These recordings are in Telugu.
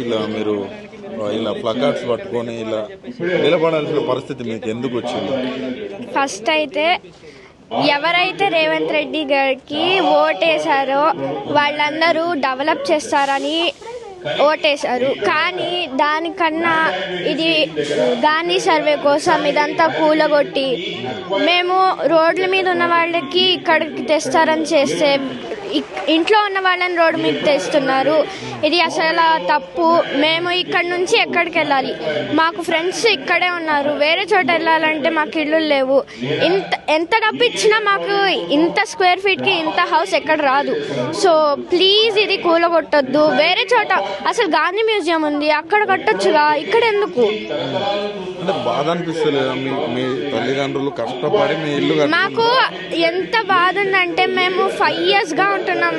ఇలా మీరు ఇలా ప్లకార్డ్స్ పట్టుకొని ఇలా నిలబడాల్సిన పరిస్థితి మీకు ఎందుకు వచ్చింది? ఫస్ట్ అయితే ఎవరైతే రేవంత్ రెడ్డి గారికి ఓటేశారో వాళ్ళందరూ డెవలప్ చేస్తారని ఓటేశారు. కానీ దానికన్నా ఇది గాంధీ సర్వే కోసం ఇదంతా కూలగొట్టి మేము రోడ్ల మీద ఉన్న వాళ్ళకి ఇక్కడికి తెస్తారని చేస్తే ఇంట్లో ఉన్న వాళ్ళని రోడ్డు మీద తెస్తున్నారు. ఇది అసలు తప్పు. మేము ఇక్కడ నుంచి ఎక్కడికి వెళ్ళాలి? మాకు ఫ్రెండ్స్ ఇక్కడే ఉన్నారు. వేరే చోట వెళ్ళాలంటే మాకు ఇళ్ళు లేవు. ఎంత డబ్బు ఇచ్చినా మాకు ఇంత స్క్వేర్ ఫీట్కి ఇంత హౌస్ ఎక్కడ రాదు. సో ప్లీజ్ ఇది కూలగొట్టొద్దు. వేరే చోట అసలు గాంధీ మ్యూజియం ఉంది, అక్కడ కట్టొచ్చుగా, ఇక్కడ ఎందుకు? అంటే బాధ అనిపిస్తలేదా? మీ తల్లిదండ్రులు కష్టపడి మీ ఇల్లు మాకు ఎంత బాధ ఉందంటే మేము 5 yearsగా ఉంటున్నాం.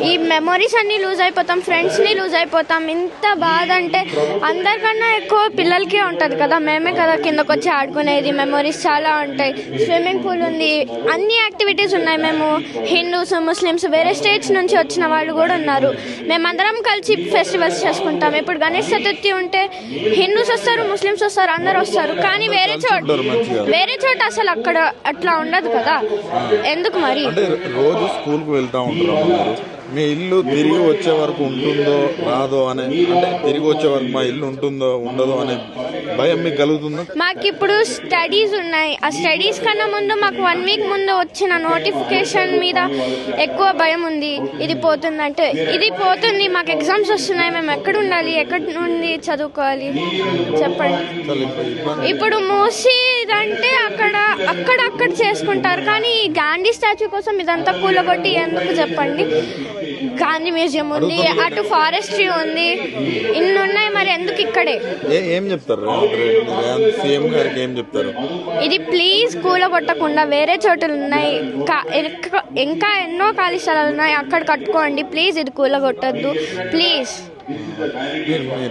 ఈ మెమొరీస్ అన్ని లూజ్ అయిపోతాం, ఫ్రెండ్స్ని లూజ్ అయిపోతాం. ఇంత బాధ అంటే అందరికన్నా ఎక్కువ పిల్లలకే ఉంటుంది కదా. మేమే కదా కిందకు వచ్చి ఆడుకునేది. మెమొరీస్ చాలా ఉంటాయి. స్విమ్మింగ్ పూల్ ఉంది, అన్ని యాక్టివిటీస్ ఉన్నాయి. మేము హిందూస్, ముస్లిమ్స్, వేరే స్టేట్స్ నుంచి వచ్చిన వాళ్ళు కూడా ఉన్నారు. మేమందరం కలిసి ఫెస్టివల్స్ చేసుకుంటాం. ఇప్పుడు గణేష్ చతుర్థి ఉంటే హిందూస్ వస్తారు, ముస్లిమ్స్ వస్తారు, అందరు వస్తారు. కానీ వేరే చోట అసలు అక్కడ అట్లా ఉండదు కదా. ఎందుకు మరి? రోజు స్కూల్కి వెళ్తా ఉంటారు. మీ ఇల్లు తిరిగి వచ్చే వరకు ఉంటుందో రాదో అనే, అంటే తిరిగి వచ్చే వరకు మా ఇల్లు ఉంటుందో ఉండదో అనే భయం మీకు కలుగుతుందా? మాకు ఇప్పుడు స్టడీస్ ఉన్నాయి. ఆ స్టడీస్ కన్నా ముందు మాకు 1 week ముందు వచ్చిన నోటిఫికేషన్ మీద ఎక్కువ భయం ఉంది. ఇది పోతుందంటే ఇది పోతుంది. మాకు ఎగ్జామ్స్ వస్తున్నాయి. మేము ఎక్కడ ఉండాలి? ఎక్కడి నుండి చదువుకోవాలి చెప్పండి. ఇప్పుడు మూసి అంటే అక్కడ చేసుకుంటారు. కానీ గాంధీ స్టాచ్యూ కోసం ఇదంతా కూలగొట్టి ఎందుకు చెప్పండి? గాంధీ మ్యూజియం ఉంది, అటు ఫారెస్ట్రీ ఉంది, ఇన్ని ఉన్నాయి. మరి ఎందుకు ఇక్కడే? ఏం చెప్తారు సీఎం గారికి? ఏం చెప్తారు? ఇది ప్లీజ్ కూలగొట్టకుండా వేరే చోటులు ఉన్నాయి, ఇంకా ఎన్నో ఖాళీ స్థలాలు ఉన్నాయి, అక్కడ కట్టుకోండి ప్లీజ్. ఇది కూలగొట్టద్దు ప్లీజ్.